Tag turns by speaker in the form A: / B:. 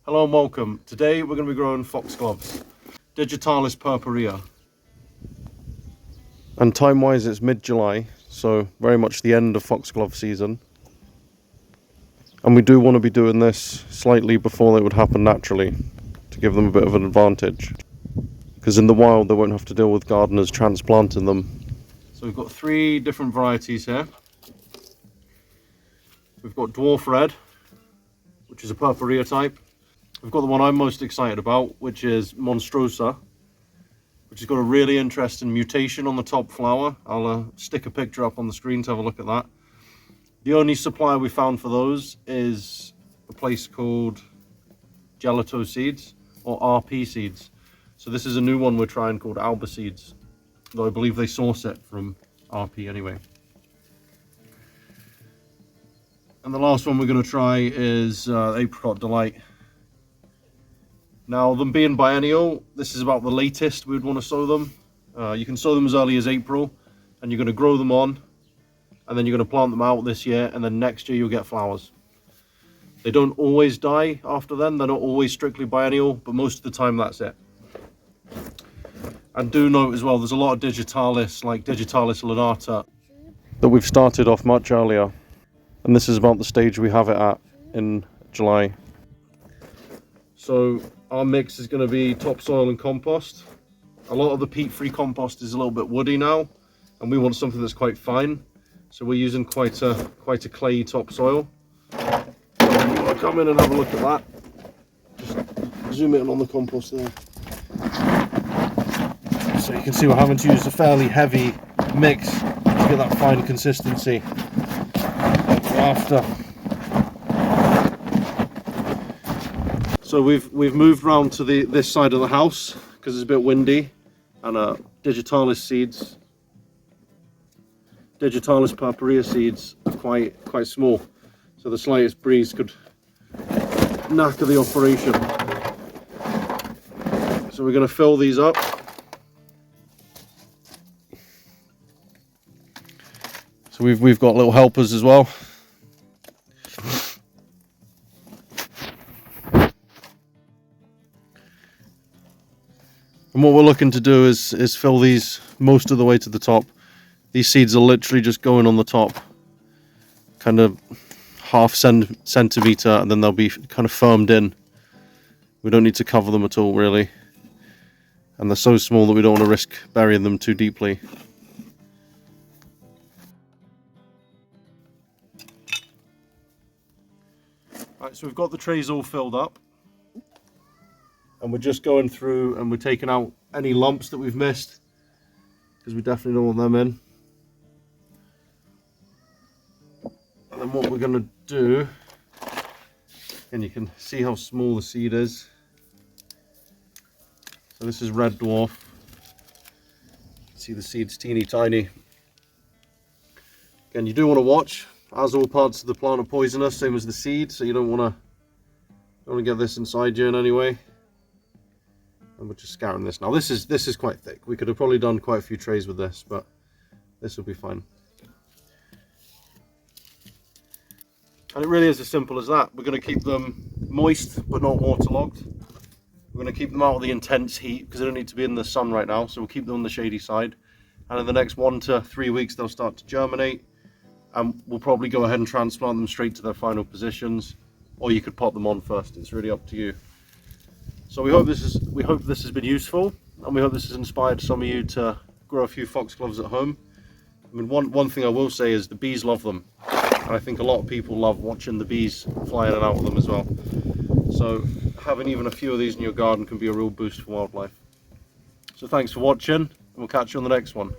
A: Hello and welcome. Today we're going to be growing foxgloves, digitalis purpurea. And time-wise it's mid-July, so very much the end of foxglove season. And we do want to be doing this slightly before it would happen naturally, to give them a bit of an advantage. Because in the wild they won't have to deal with gardeners transplanting them. So we've got 3 different varieties here. We've got dwarf red, which is a purpurea type. We've got the one I'm most excited about, which is monstrosa, which has got a really interesting mutation on the top flower. I'll stick a picture up on the screen to have a look at that. The only supplier we found for those is a place called Gelato Seeds, or RP Seeds. So this is a new one we're trying called Alba Seeds, though I believe they source it from RP anyway. And the last one we're going to try is Apricot Delight. Now, them being biennial, this is about the latest we'd want to sow them. You can sow them as early as April, and you're going to grow them on, and then you're going to plant them out this year, and then next year you'll get flowers. They don't always die after then, they're not always strictly biennial, but most of the time that's it. And do note as well, there's a lot of digitalis, like digitalis lanata, that we've started off much earlier, and this is about the stage we have it at in July. So our mix is going to be topsoil and compost. A lot of the peat-free compost is a little bit woody now, and we want something that's quite fine. So we're using quite a clayey topsoil. So you want to come in and have a look at that. Just zoom in on the compost there. So you can see we're having to use a fairly heavy mix to get that fine consistency that we're after. So we've moved round to this side of the house because it's a bit windy, and digitalis seeds, digitalis purpurea seeds are quite small, so the slightest breeze could knacker the operation. So we're going to fill these up. So we've got little helpers as well. And what we're looking to do is fill these most of the way to the top. These seeds are literally just going on the top, kind of half centimeter, and then they'll be kind of firmed in. We don't need to cover them at all, really. And they're so small that we don't want to risk burying them too deeply. Right, so we've got the trays all filled up. And we're just going through and we're taking out any lumps that we've missed, because we definitely don't want them in. And then what we're going to do, and you can see how small the seed is. So this is red dwarf. You can see the seed's teeny tiny. Again, you do want to watch, as all parts of the plant are poisonous, same as the seed, so you don't want to get this inside you in any way. And we're just scouring this now. This is quite thick. We could have probably done quite a few trays with this, but this will be fine. And it really is as simple as that. We're going to keep them moist but not waterlogged. We're going to keep them out of the intense heat because they don't need to be in the sun right now, so we'll keep them on the shady side. And in the next 1 to 3 weeks they'll start to germinate, and we'll probably go ahead and transplant them straight to their final positions, or you could pot them on first. It's really up to you. So we hope this has been useful, and we hope this has inspired some of you to grow a few foxgloves at home. I mean, one thing I will say is the bees love them, and I think a lot of people love watching the bees fly in and out of them as well. So having even a few of these in your garden can be a real boost for wildlife. So thanks for watching, and we'll catch you on the next one.